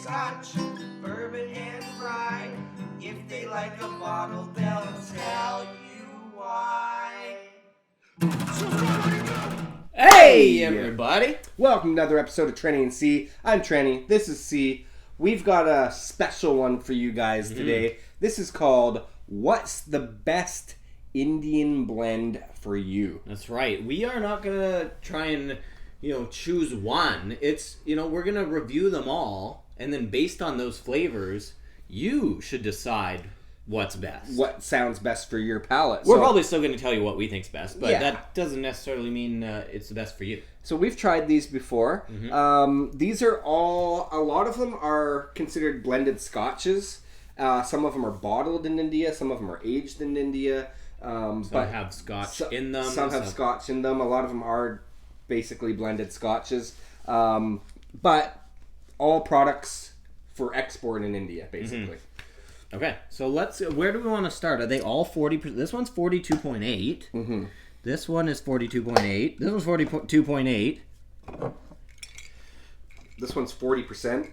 scotch, bourbon and rye. If they like a bottle, they'll tell you why. Hey everybody! Welcome to another episode of Trenny and C. I'm Trenny. This is C. We've got a special one for you guys today. This is called What's the Best Indian Blend for You? That's right. We are not gonna try and choose one. It's we're gonna review them all, and then based on those flavors, you should decide what's best. What sounds best for your palate? We're probably still going to tell you what we think's best, but Yeah. that doesn't necessarily mean it's the best for you. So we've tried these before. These are all, a lot of them are considered blended scotches. Some of them are bottled in India. Some of them are aged in India. But have scotch in them. Some have scotch in them. A lot of them are basically blended scotches. But all products for export in India, basically. Okay, so where do we want to start? Are they all 40%? This one's 42.8. This one is 42.8. This one's 42.8. This one's 40%.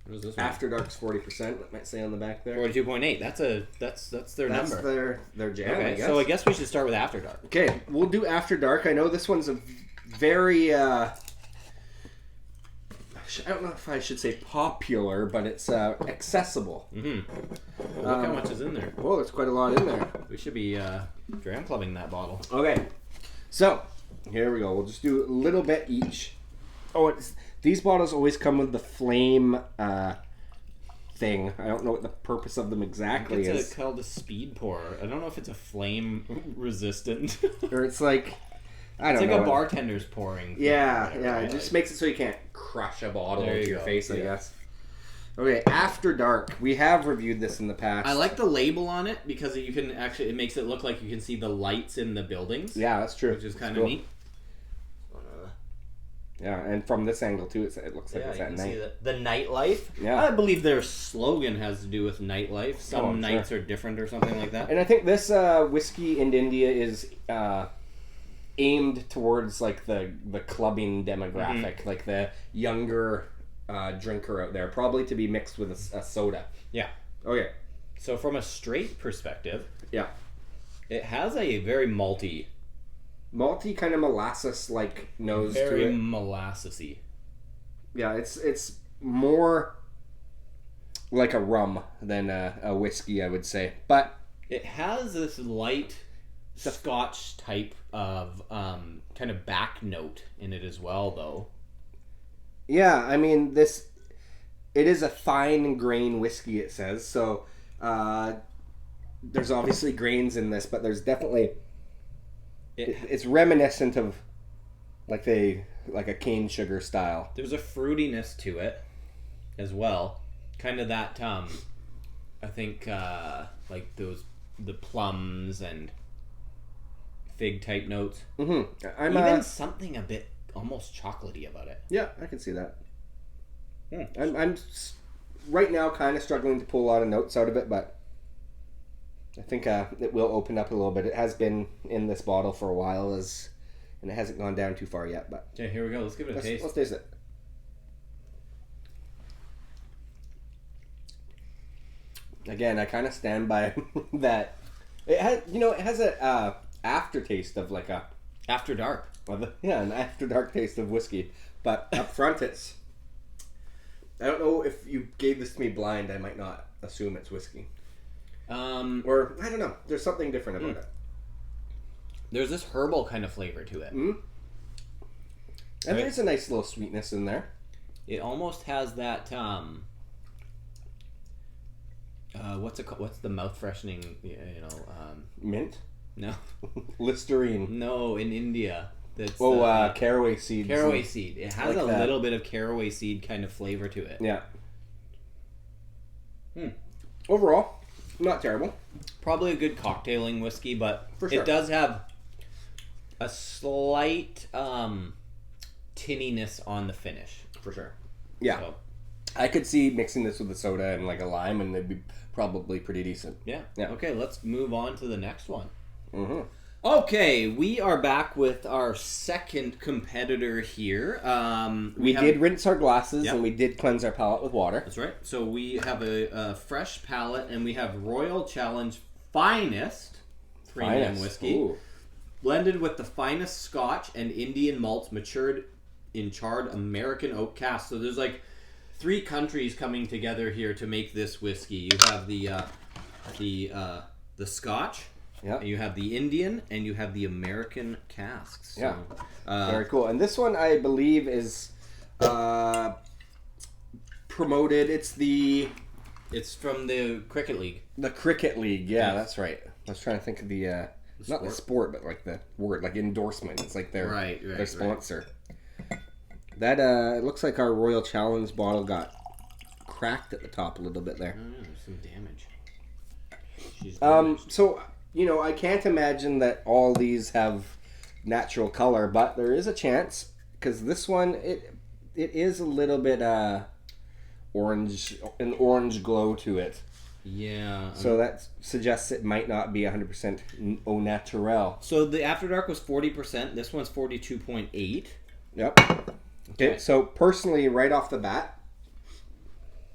What is this one? After Dark's 40%. It might say on the back there. 42.8. That's their number. That's their jam, Okay, I guess. so I guess we should start with After Dark. Okay, we'll do After Dark. I know this one's a very... I don't know if I should say popular, but it's accessible. Look how much is in there. Whoa, there's quite a lot in there. We should be dram clubbing that bottle. Okay, so here we go. We'll just do a little bit each. Oh, these bottles always come with the flame thing. I don't know what the purpose of them exactly is. It's called a speed pour. I don't know if it's a flame resistant. Or it's like... It's like a bartender's pouring. Yeah, thing, yeah. right? It just makes it so you can't crush a bottle into your face, I Yeah. guess. Okay, After Dark. We have reviewed this in the past. I like the label on it because you can actually, it makes it look like you can see the lights in the buildings. Yeah, that's true. Which is kind of cool. neat. Yeah, and from this angle too, it looks like it's you at can night. see the nightlife. Yeah. I believe their slogan has to do with nightlife. Some nights are different or something like that. And I think this whiskey in India is aimed towards like the clubbing demographic, like the younger drinker out there, probably to be mixed with a soda. Yeah. Okay. So from a straight perspective, Yeah. it has a very malty Kind of molasses like nose to very it. molassesy. Yeah, it's more like a rum than a whiskey, I would say. But It has this light Scotch type of kind of back note in it as well, though. yeah, I mean it is a fine grain whiskey, it says. So there's obviously grains in this, but there's definitely it's reminiscent of like a cane sugar style. There's a fruitiness to it as well, kind of that I think like the plums and fig type notes. Even something a bit almost chocolatey about it. Yeah, I can see that. I'm right now kind of struggling to pull a lot of notes out of it, but I think it will open up a little bit. It has been in this bottle for a while, and it hasn't gone down too far yet. But Okay, here we go. Let's give it a taste. Let's taste it. Again, I kind of stand by that. It has a aftertaste of like a After Dark. an After Dark taste of whiskey. But up front, I don't know if you gave this to me blind, I might not assume it's whiskey. Or I don't know. There's something different about it. There's this herbal kind of flavor to it. And there's a nice little sweetness in there. It almost has that what's it called? What's the mouth freshening? Mint, No, Listerine. no, in India. That's Caraway seeds. caraway seed. It has like a that. little bit of caraway seed kind of flavor to it. Yeah. Overall, not terrible. Probably a good cocktailing whiskey, but For sure. it does have a slight tinniness on the finish. For sure. Yeah. So, I could see mixing this with a soda and like a lime, and it'd be probably pretty decent. yeah. Yeah. Okay, let's move on to the next one. Okay, we are back with our second competitor here. We did rinse our glasses, Yep. and we did cleanse our palate with water. That's right. So we have a fresh palate, and we have Royal Challenge Finest Premium Whiskey. Ooh. Blended with the finest Scotch and Indian malts matured in charred American oak casks. So there's like 3 countries coming together here to make this whiskey. You have the Scotch, Yeah. you have the Indian, and you have the American casks. So, Yeah. Very cool. And this one, I believe, is promoted. It's from the Cricket League. The Cricket League. Yeah, Yes. that's right. I was trying to think of the not the sport, but like the word, like endorsement. It's like their their sponsor. That it looks like our Royal Challenge bottle got cracked at the top a little bit there. Oh, there's some damage. So I can't imagine that all these have natural color, but there is a chance because this one it is a little bit orange, an orange glow to it. Yeah. So that suggests it might not be 100% au naturel. So the After Dark was 40%. This one's 42.8. Yep. Okay. So personally, right off the bat,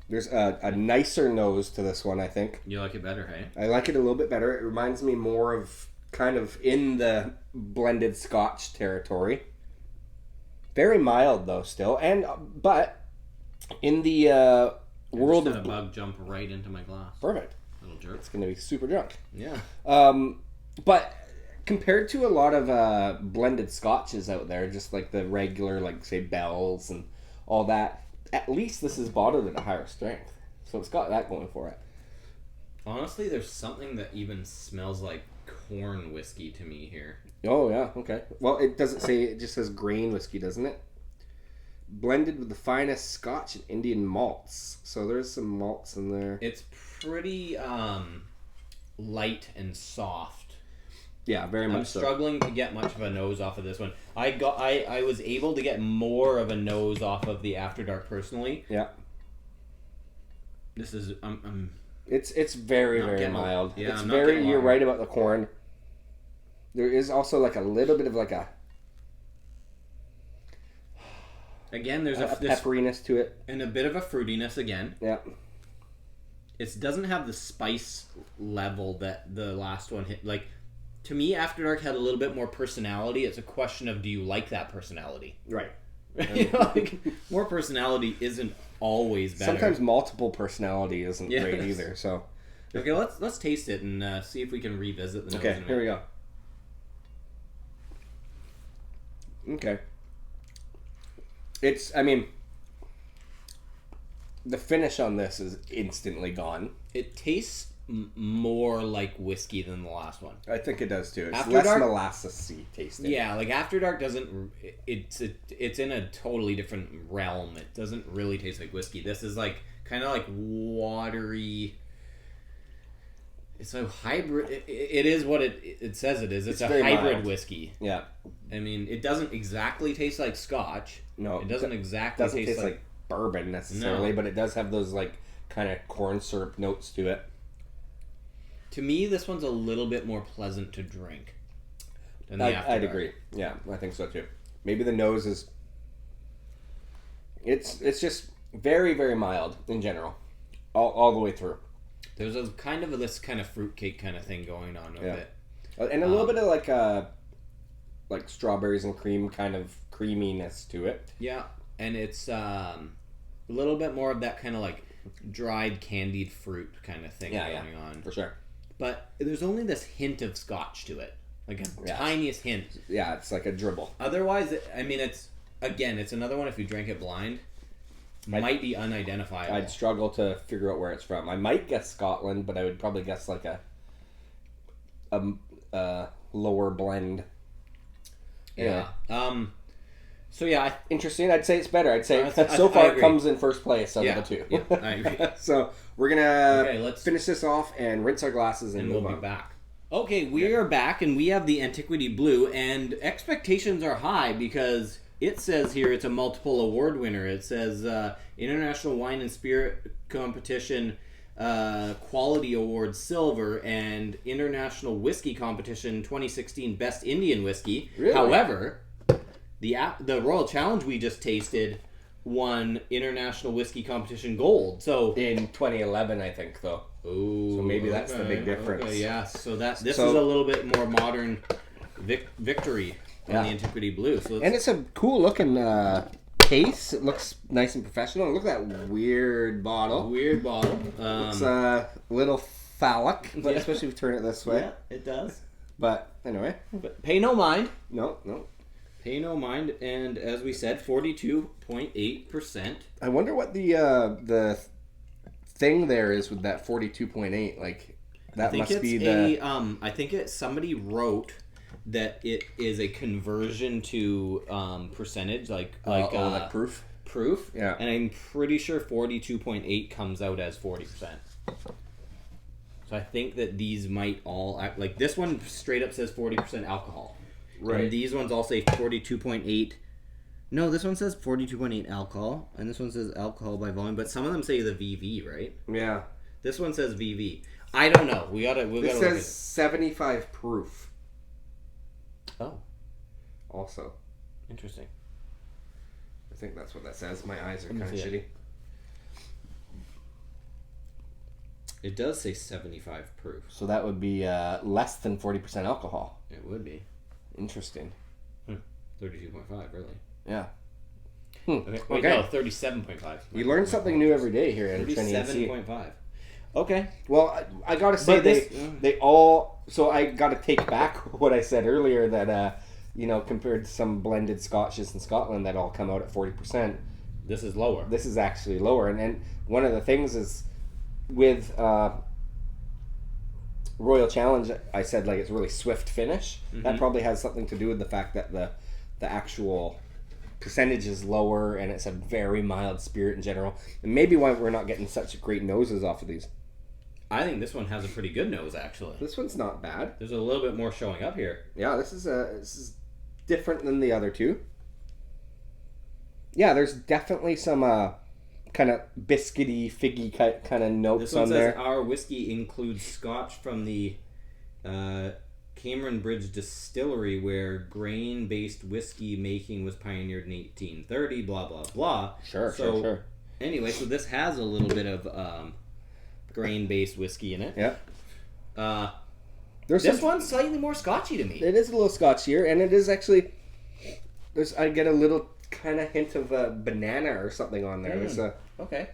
there's a nicer nose to this one, I think. You like it better, hey? I like it a little bit better. It reminds me more of kind of in the blended Scotch territory. Very mild though, still, but in the world of of a bug jump right into my glass. perfect. Little jerk. It's going to be super drunk. Yeah. But compared to a lot of blended Scotches out there, just like the regular, like say Bell's and all that, at least this is bottled at a higher strength, so it's got that going for it. Honestly, there's something that even smells like corn whiskey to me here. Oh yeah, okay. Well, it doesn't say, it just says grain whiskey, doesn't it? Blended with the finest Scotch and Indian malts. So there's some malts in there. It's pretty light and soft. Yeah, very I'm much so. struggling to get much of a nose off of this one. I was able to get more of a nose off of the After Dark personally. Yeah. This is It's very, Not very getting a- mild. yeah, It's I'm not very, getting a you're lot. right about the corn. There is also like a little bit of like a again there's this pepperiness to it. and a bit of a fruitiness again. Yeah. It doesn't have the spice level that the last one hit. Like, to me, After Dark had a little bit more personality. It's a question of, do you like that personality? Right. You know, like, more personality isn't always better. Sometimes multiple personality isn't Yes. great either. So Okay, let's taste it and see if we can revisit the nose. okay, here we go. Okay. The finish on this is instantly gone. It tastes more like whiskey than the last one. I think it does too. It's After less Dark- molasses-y tasting. Yeah, like After Dark doesn't. It's in a totally different realm. It doesn't really taste like whiskey. This is like kind of like watery. It's a hybrid. It is what it says it is. It's a very hybrid mild. whiskey. Yeah. I mean, it doesn't exactly taste like Scotch. No. It doesn't exactly doesn't taste taste like bourbon necessarily, No. but it does have those like kind of corn syrup notes to it. To me, this one's a little bit more pleasant to drink than the After I'd Dark. agree. Yeah, I think so too. Maybe the nose is. It's just very, very mild in general, all the way through. There's a kind of this kind of fruitcake kind of thing going on with it. And a little bit of like strawberries and cream kind of creaminess to it. Yeah, and it's a little bit more of that kind of like dried candied fruit kind of thing going on. For sure. But there's only this hint of Scotch to it, like a Yes. tiniest hint. Yeah, it's like a dribble. Otherwise, it's another one if you drank it blind, might be unidentifiable. I'd struggle to figure out where it's from. I might guess Scotland, but I would probably guess like a lower blend. Yeah. So yeah, Interesting. I'd say it's better. I'd say I so far it agree. comes in first place out of the two. Yeah, I agree. So we're gonna Okay, let's- finish this off and rinse our glasses and and move we'll be on. back. Okay, we are back, and we have the Antiquity Blue, and expectations are high because it says here it's a multiple award winner. It says International Wine and Spirit Competition Quality Award Silver, and International Whiskey Competition 2016 Best Indian Whiskey. Really? However, the Royal Challenge we just tasted won International Whiskey Competition Gold. So In 2011, I think, though. ooh, So maybe that's the big difference. Okay, yeah, so this is a little bit more modern victory on Yeah. the Antiquity Blue. So And it's a cool looking case. It looks nice and professional. Look at that weird bottle. weird bottle. It's a little phallic, but Yeah. especially if you turn it this way. Yeah, it does. But anyway, But pay no mind. no. Pay no mind, and as we said, 42.8%. I wonder what the thing there is with that 42.8. Like that must be the. I think somebody wrote that it is a conversion to percentage, like proof. proof. Yeah. And I'm pretty sure 42.8 comes out as 40%. So I think that these might all act like this one straight up says 40% alcohol. Right. And these ones all say 42.8. No, this one says 42.8 alcohol, and this one says alcohol by volume, but some of them say the VV, right? Yeah. This one says VV. I don't know. We gotta This look at says 75 proof. it. Oh, Also, interesting. I think that's what that says. My eyes are Let me kind of see shitty. it. It does say 75 proof. So that would be less than 40% alcohol. It would be. Interesting. 32.5, really. Yeah. Okay. Wait, Okay. no, 37.5. You learn something new every day here at Trinity and C. 37.5. Okay. Well, I gotta say But this- they all. So I gotta take back what I said earlier that compared to some blended Scotches in Scotland that all come out at 40%. This is lower. This is actually lower, and one of the things is with Royal Challenge, I said like it's really swift finish. That probably has something to do with the fact that the actual percentage is lower and it's a very mild spirit in general, and maybe why we're not getting such great noses off of these. I think this one has a pretty good nose, actually. This one's not bad. There's a little bit more showing up here. Yeah, this is different than the other two. Yeah, there's definitely some kind of biscuity, figgy kind of notes This one on says there. our whiskey includes scotch from the Cameron Bridge Distillery, where grain-based whiskey making was pioneered in 1830. Blah blah blah. Sure. Anyway, so this has a little bit of grain-based whiskey in it. Yeah. There's This some, one's slightly more scotchy to me. It is a little scotchier, and it is actually. I get a little kind of hint of a banana or something on there. Okay.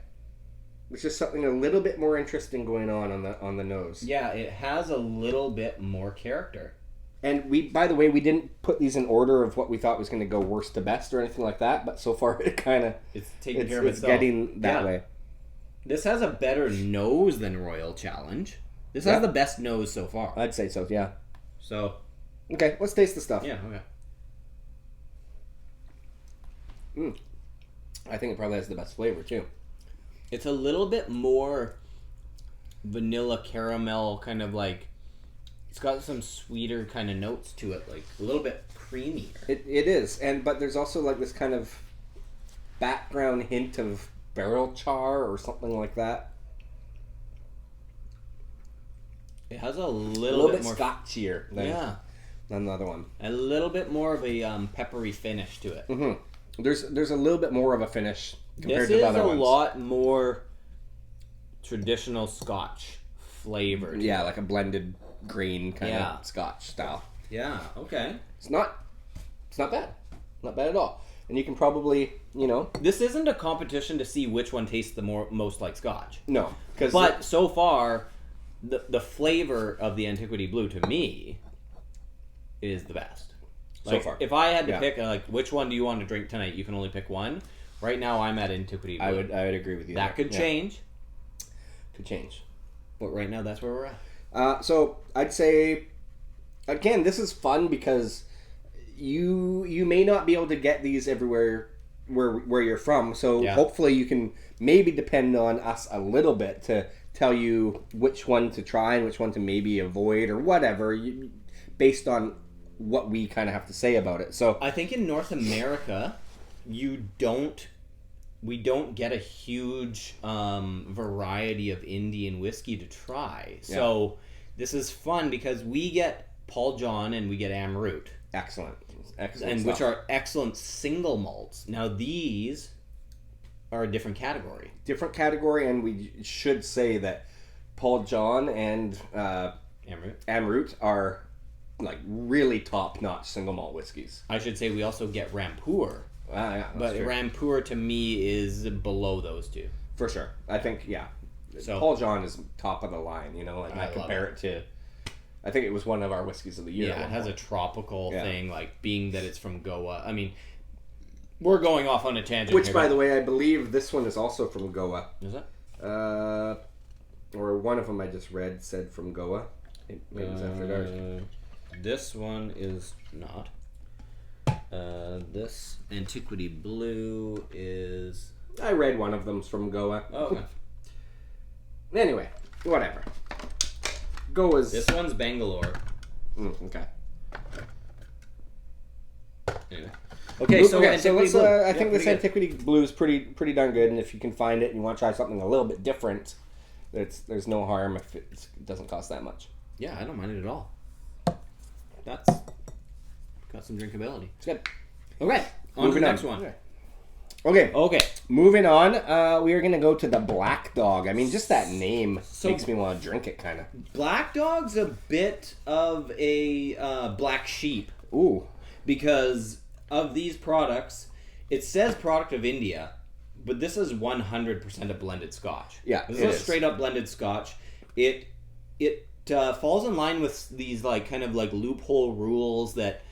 There's just something a little bit more interesting going on the nose. Yeah, it has a little bit more character. And by the way, we didn't put these in order of what we thought was going to go worst to best or anything like that. But so far, it kind of It's taking care of itself. getting that way. This has a better nose than Royal Challenge. This Yeah. has the best nose so far. I'd say so. Yeah. So, Okay, let's taste the stuff. yeah, okay. I think it probably has the best flavor too. It's a little bit more vanilla caramel, kind of like, it's got some sweeter kind of notes to it, like a little bit creamier. It is, but there's also like this kind of background hint of barrel char or something like that. It has a A little, little bit more scotchier than the other one. a little bit more of a peppery finish to it. Mm-hmm. There's a little bit more of a finish compared This to is the other a ones. lot more traditional Scotch flavored. Yeah, like a blended grain kind Yeah. of Scotch style. Yeah. Okay. It's not bad. Not bad at all. And you can probably, This isn't a competition to see which one tastes the most like Scotch. no, because But so far, the flavor of the Antiquity Blue to me is the best. So far. If I had to Yeah. pick, like, which one do you want to drink tonight? You can only pick one. Right now, I'm at Antiquity Blue. I would agree with you. That there. could Yeah. change, Could change. but right now, that's where we're at. So I'd say, again, this is fun because you may not be able to get these everywhere where you're from. So Yeah. hopefully you can maybe depend on us a little bit to tell you which one to try and which one to maybe avoid or whatever, based on what we kind of have to say about it. So I think in North America, you don't we don't get a huge variety of Indian whiskey to try. So this is fun because we get Paul John and we get Amrut. Excellent And stuff. which are excellent single malts. Now these are a different category. Different category, and we should say that Paul John and Amrut are like really top-notch single malt whiskeys. I should say we also get Rampur. Yeah, But true. Rampur to me is below those two. For sure. I think, yeah. So Paul John is top of the line, you know, and I love compare it to, I think it was one of our whiskeys of the year. Yeah, it has a tropical Yeah. thing, like being that it's from Goa. I mean, we're going off on a tangent Which, here, by but- the way, I believe this one is also from Goa. Is it? Or one of them I just read said from Goa. Maybe it's after dark. This one is not. This Antiquity Blue is... I read one of them's from Goa. Oh, okay. Anyway, whatever. Goa's... This one's Bangalore. Okay. Anyway. Okay, so Antiquity let's. Blue. I Yeah, think this pretty good. Antiquity Blue is pretty darn good, and if you can find it and you want to try something a little bit different, there's no harm if it doesn't cost that much. Yeah, I don't mind it at all. That's got some drinkability. It's good. Okay, on to the next one. Okay, moving on. We are gonna go to the Black Dog. I mean, just that name So- makes me want to drink it, kind of. Black Dog's a bit of a black sheep Ooh, because of these products. It says product of India, but this is 100% a blended Scotch. Yeah, this it is is. straight up blended Scotch. It falls in line with these like kind of like loophole rules that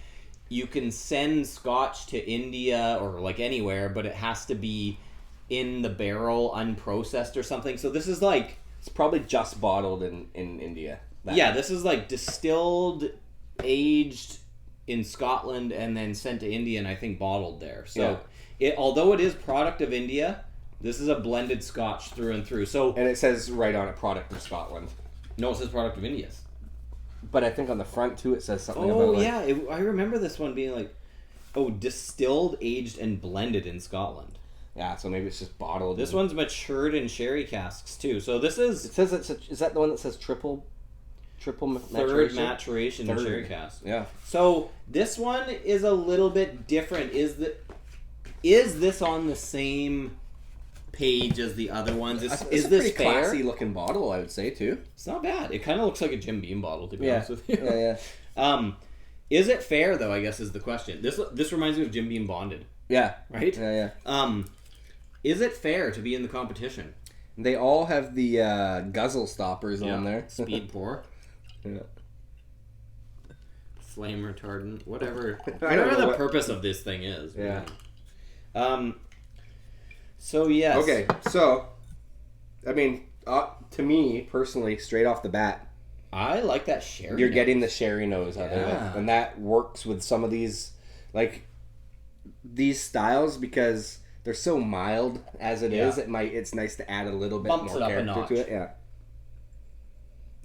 you can send Scotch to India or like anywhere, but it has to be in the barrel unprocessed or something. So this is like, it's probably just bottled in India. yeah, this is like distilled, aged in Scotland, and then sent to India, and I think bottled there. So, although it is product of India, this is a blended Scotch through and through. So, And it says right on it, product of Scotland. no, it says product of India. But I think on the front too, it says something Oh about like, yeah, I remember this one being like, oh, distilled, aged, and blended in Scotland. yeah. So maybe it's just bottled. This one's matured in sherry casks too. So this is It says is that the one that says triple third maturation in Third. sherry casks. Yeah. So this one is a little bit different. Is this on the same page as the other ones? Is It's this a pretty fair? classy looking bottle, I would say too. It's not bad. It kind of looks like a Jim Beam bottle, to be honest with you. Yeah. Is it fair though? I guess is the question. This reminds me of Jim Beam Bonded, Yeah. right? Yeah. Is it fair to be in the competition? They all have the guzzle stoppers on there. Speed pour, Yeah. flame retardant, whatever. I don't Whatever know the what- purpose of this thing is. Yeah. Man. So yes. Okay, so I mean, to me personally, straight off the bat, I like that sherry. you're note. getting the sherry nose out of Yeah. it, and that works with some of these, like these styles because they're so mild as it is. Yeah. It's nice to add a little bit Bumps more it up a character notch. to it. Yeah.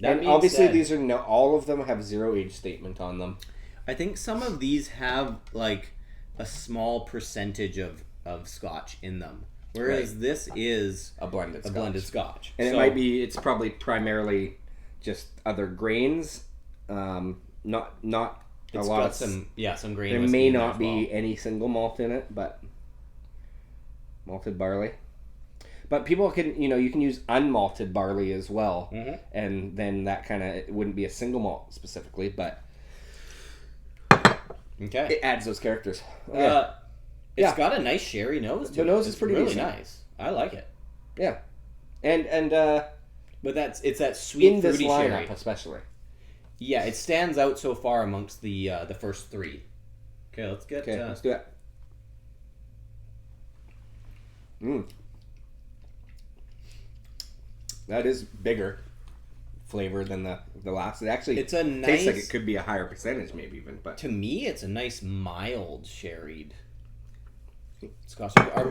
That And being obviously, said, these are all of them have zero age statement on them. I think some of these have like a small percentage of Scotch in them, whereas Right. this is A blended a Scotch. blended Scotch, And So, it might be, it's probably primarily just other grains, not a It's lot got of, some grain. there whiskey may in there not as be well. any single malt in it, but malted barley. But people can, you can use unmalted barley as well, Mhm. and then that kind of, it wouldn't be a single malt specifically, but Okay. it adds those characters. It's Yeah. got a nice sherry nose to The it. nose is It's pretty really decent. nice. I like it. Yeah, and But it's that sweet in this fruity lineup sherry. especially. Yeah, it stands out so far amongst the first three. Okay, let's get. Okay, let's do it. That is bigger flavor than the last. It actually It's a tastes like nice- it could be a higher percentage, maybe even. But To me, it's a nice mild sherried Scotch. Are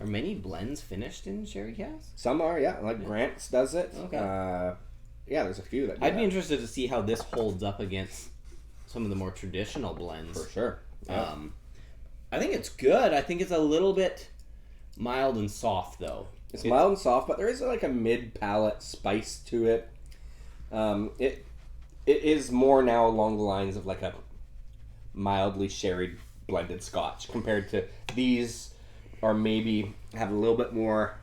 many blends finished in sherry casks? some are, yeah, like Grant's does it. Okay. Yeah, there's a few that do I'd be that. interested to see how this holds up against some of the more traditional blends. For sure. Yeah. I think it's good. I think it's a little bit mild and soft, though. It's mild and soft, but there is like a mid-palate spice to it. It is more now along the lines of like a mildly sherry blended Scotch compared to these are maybe have a little bit more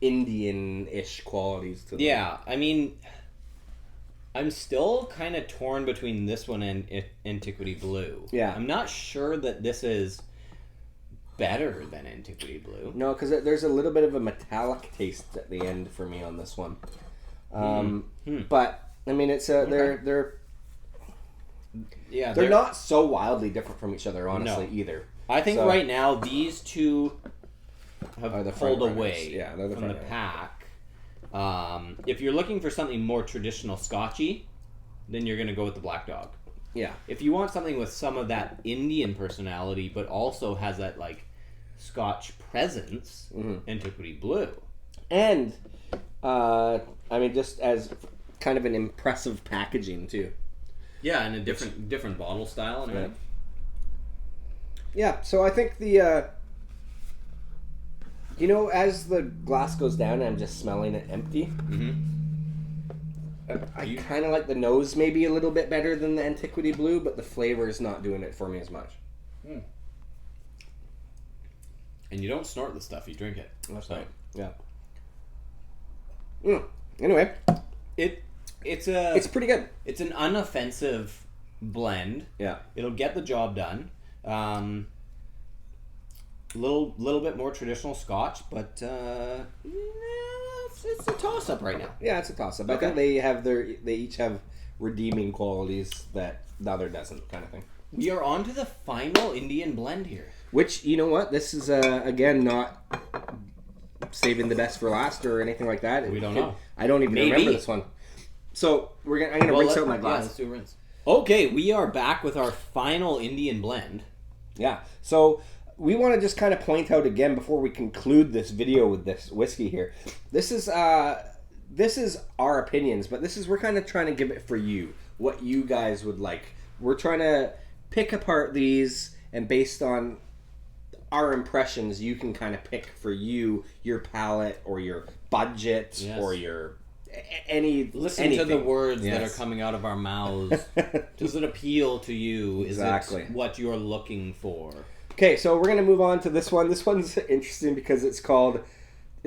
Indian-ish qualities to them. Yeah, I mean, I'm still kind of torn between this one and Antiquity Blue. Yeah. I'm not sure that this is better than Antiquity Blue. No, because there's a little bit of a metallic taste at the end for me on this one. But I mean, it's they're not so wildly different from each other, honestly, either. I think right now these two have pulled away they're the from the pack. If you're looking for something more traditional Scotchy, then you're going to go with the Black Dog. Yeah. If you want something with some of that Indian personality, but also has that like Scotch presence, Antiquity Blue. And, I mean, just as kind of an impressive packaging, too. Yeah, and a different bottle style and everything. Yeah, so I think the, as the glass goes down, I'm just smelling it empty. Mm-hmm. I kind of like the nose maybe a little bit better than the Antiquity Blue, but the flavor is not doing it for me as much. And you don't snort the stuff, you drink it. That's right. Yeah. Anyway, it's pretty good. It's an unoffensive blend. Yeah. It'll get the job done. Little bit more traditional Scotch, but it's a toss up right now. Yeah, it's a toss up. I think they each have redeeming qualities that the other doesn't, kind of thing. We are on to the final Indian blend here. Which, you know what? This is again not saving the best for last or anything like that. We don't know. I don't even remember this one. So I'm gonna rinse out my glass. Yeah, let's do a rinse. Okay, we are back with our final Indian blend. Yeah. So we want to just kind of point out again before we conclude this video with this whiskey here. This is our opinions, but we're kind of trying to give it for you, what you guys would like. We're trying to pick apart these, and based on our impressions, you can kind of pick for you your palate or your budget or your Listen anything. to the words that are coming out of our mouths. Does it appeal to you? Exactly. Is it what you're looking for? Okay, so we're gonna move on to this one. This one's interesting because it's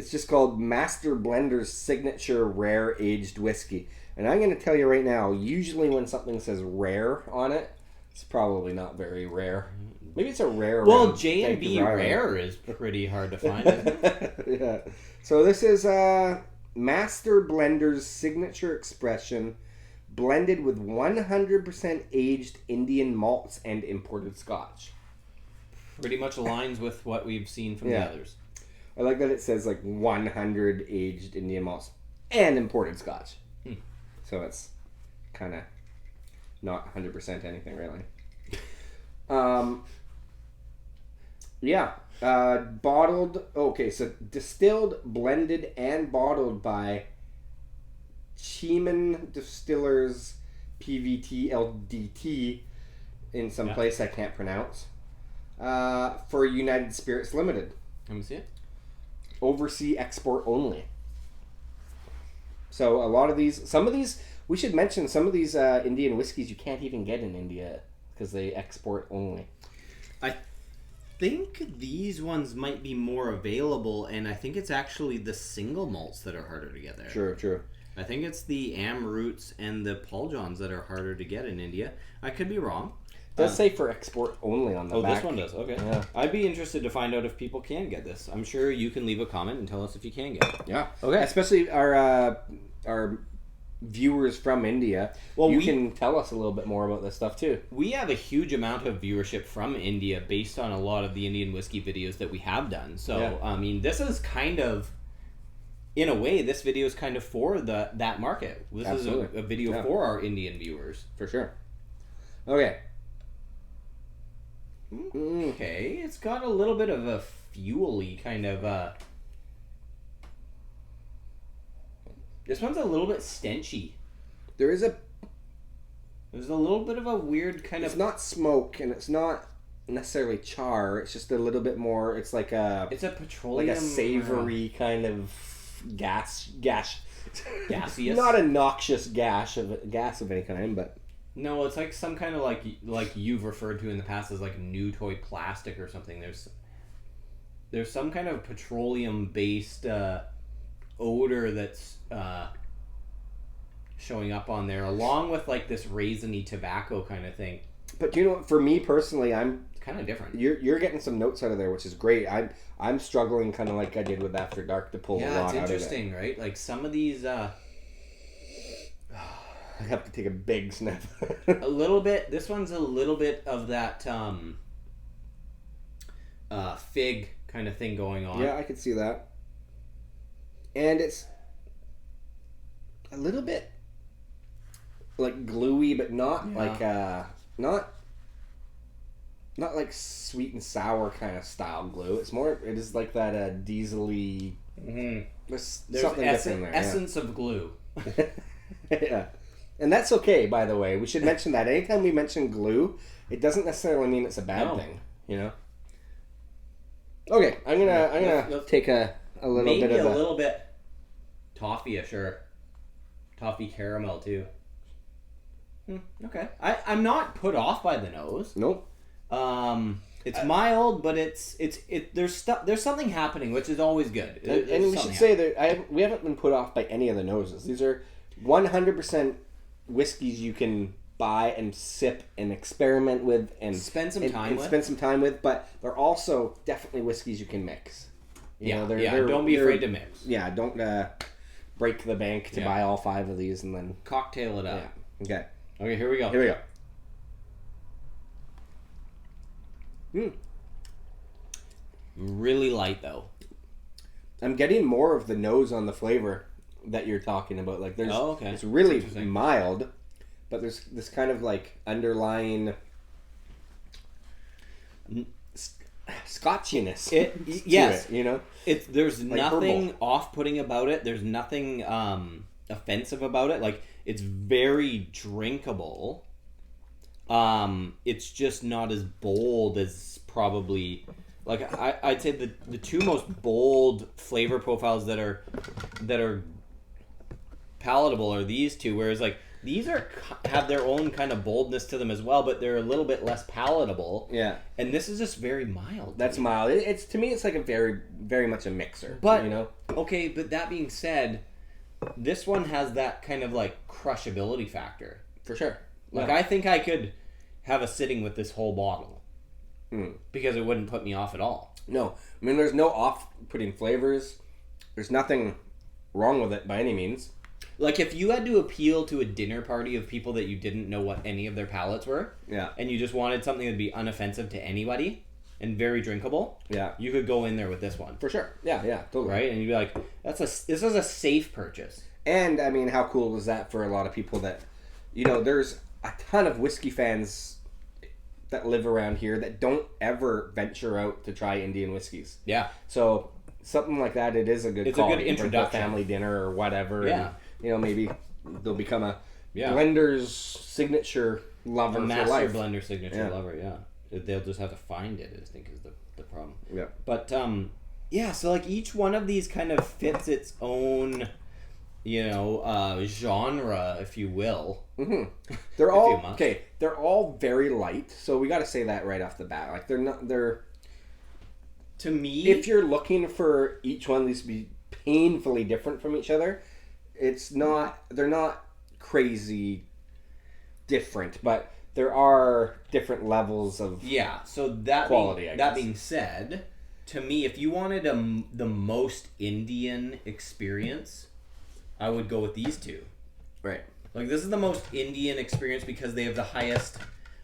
just called Master Blender's Signature Rare Aged Whiskey. And I'm gonna tell you right now, usually when something says rare on it, it's probably not very rare. Maybe it's a rare. Well, J&B rare is pretty hard to find, isn't it? Yeah. So this is Master Blender's Signature Expression, blended with 100% aged Indian malts and imported Scotch. Pretty much aligns with what we've seen from the others. I like that it says like 100 aged Indian malts and imported Scotch. So it's kind of not 100% anything really. Bottled. Okay, so distilled, blended, and bottled by Cheeman Distillers PVT LDT in some place I can't pronounce. For United Spirits Limited. Let me see it. Overseas export only. So a lot of these, we should mention some of these Indian whiskeys you can't even get in India because they export only. I think these ones might be more available, and I think it's actually the single malts that are harder to get there. True. I think it's the Amroots and the Paul Johns that are harder to get in India. I could be wrong. It does say for export only on the back. Oh, this one does. Okay. Yeah. I'd be interested to find out if people can get this. I'm sure you can leave a comment and tell us if you can get it. Yeah. Okay. Especially our viewers from India. Well, you can tell us a little bit more about this stuff too. We have a huge amount of viewership from India based on a lot of the Indian whiskey videos that we have done. So, I mean, this is kind of, in a way, this video is kind of for that market. This is a video for our Indian viewers. For sure. Okay. Okay, it's got a little bit of a fuel-y kind of this one's a little bit stenchy. There's a little bit of a weird kind of... It's not smoke, and it's not necessarily char. It's just a little bit more. It's like a petroleum, savory kind of gas. Gaseous. Not a noxious gas of any kind, but no, it's like some kind of like you've referred to in the past as like nutoid plastic or something. There's some kind of petroleum based odor that's showing up on there, along with like this raisiny tobacco kind of thing. But you know, for me personally, it's kind of different. You're getting some notes out of there, which is great. I'm struggling kind of like I did with After Dark to pull a lot out of it. Yeah, it's interesting, right? Like some of these. I have to take a big sniff. A little bit. This one's a little bit of that fig kind of thing going on. Yeah, I could see that. And it's a little bit like gluey, but not like not like sweet and sour kind of style glue. It is like that diesel-y. Mm-hmm. There's something different there. Essence of glue. Yeah. And that's okay, by the way. We should mention that. Anytime we mention glue, it doesn't necessarily mean it's a bad thing, you know? Okay, I'm gonna take a little bit of maybe a little bit toffee-ish or toffee caramel too. Okay. I'm not put off by the nose. Nope. It's mild, but there's something happening, which is always good. And we should say that we haven't been put off by any of the noses. These are 100% whiskeys you can buy and sip and experiment with and spend some time with. But they're also definitely whiskeys you can mix. You know, don't be afraid to mix. Yeah, don't break the bank to buy all 5 of these and then cocktail it up. Yeah. Okay, here we go. Really light though. I'm getting more of the nose on the flavor that you're talking about. Like there's, it's really mild, but there's this kind of like underlying scotchiness. Yes, you know, there's like nothing herbal. off-putting about it. There's nothing offensive about it. Like it's very drinkable. It's just not as bold as probably. Like I'd say the two most bold flavor profiles that are palatable are these two, whereas like these have their own kind of boldness to them as well, but they're a little bit less palatable. Yeah, and this is just very mild. That's mild. It's to me, it's like a very, very much a mixer. But you know, okay. But that being said, this one has that kind of like crushability factor for sure. Like I think I could have a sitting with this whole bottle. Because it wouldn't put me off at all. No. I mean, there's no off-putting flavors. There's nothing wrong with it by any means. Like, if you had to appeal to a dinner party of people that you didn't know what any of their palates were, and you just wanted something that'd be unoffensive to anybody and very drinkable, you could go in there with this one. For sure. Yeah, totally. Right? And you'd be like, this is a safe purchase. And, I mean, how cool was that for a lot of people that, you know, there's a ton of whiskey fans that live around here that don't ever venture out to try Indian whiskeys. Yeah. So something like that, it is a good call. A good introduction. Family dinner or whatever. Yeah. And, you know, maybe they'll become a blender's signature lover for life. Master blender signature lover, They'll just have to find it, I think, is the problem. Yeah. But, so like each one of these kind of fits its own, genre, if you will. Mm-hmm. They're all okay. They're all very light, so we got to say that right off the bat. Like they're. To me, if you're looking for each one of these to be painfully different from each other, it's not. They're not crazy different, but there are different levels of So that quality. That being said, to me, if you wanted the most Indian experience, I would go with these two. Right. Like, this is the most Indian experience because they have the highest,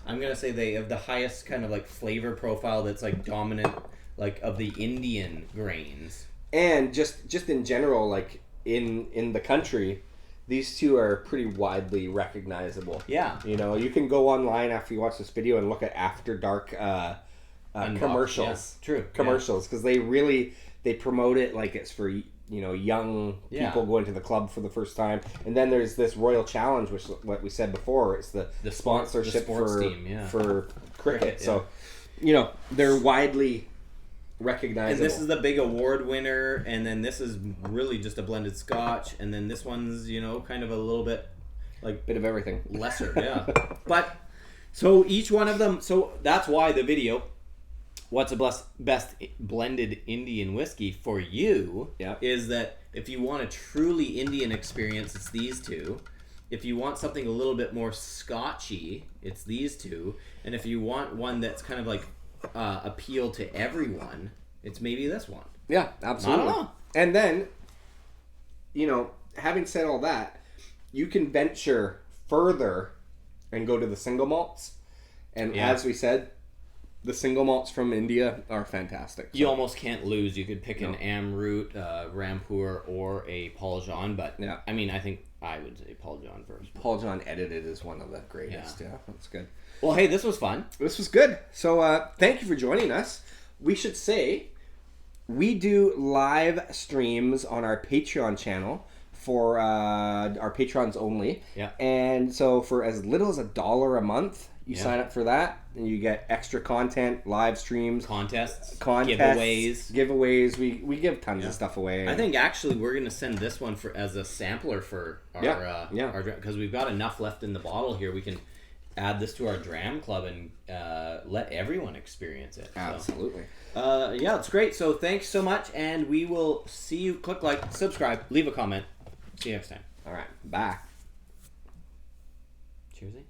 I'm going to say they have the highest kind of, like, flavor profile that's, like, dominant, like, of the Indian grains. And just in general, like, in the country, these two are pretty widely recognizable. Yeah. You know, you can go online after you watch this video and look at After Dark commercials. Yeah, true. Commercials, because they promote it like it's for, young people going to the club for the first time. And then there's this Royal Challenge, which, what we said before, it's the sponsorship sports for team, for cricket. So you know, they're widely And recognizable. this is the big award winner, and then this is really just a blended Scotch, and then this one's, you know, kind of a little bit like bit of everything. lesser, yeah. But so each one of them, so that's why the video, what's the best blended Indian whiskey for you, Yeah. is that if you want a truly Indian experience, it's these two. If you want something a little bit more Scotchy, it's these two. And if you want one that's kind of like appeal to everyone, it's maybe this one. Yeah, absolutely. I don't know. And then, you know, having said all that, you can venture further and go to the single malts. And Yeah. as we said, the single malts from India are fantastic. You almost can't lose. You could pick an Amrut, Rampur, or a Paul Jean, but Yeah. I mean, I think I would say Paul Jean first. Paul John edited is one of the greatest. Yeah, that's good. Well, hey, this was fun. This was good. So thank you for joining us. We should say we do live streams on our Patreon channel for our patrons only. Yeah. And so for as little as $1 a month, you Yeah. sign up for that, and you get extra content, live streams, Contests, giveaways. We give tons Yeah. of stuff away. I think actually we're gonna send this one for as a sampler for our because we've got enough left in the bottle here. We can add this to our Dram Club and let everyone experience it. So, Absolutely. yeah, it's great. So thanks so much, and we will see you. Click like, subscribe, leave a comment. See you next time. All right. Bye. Cheersy.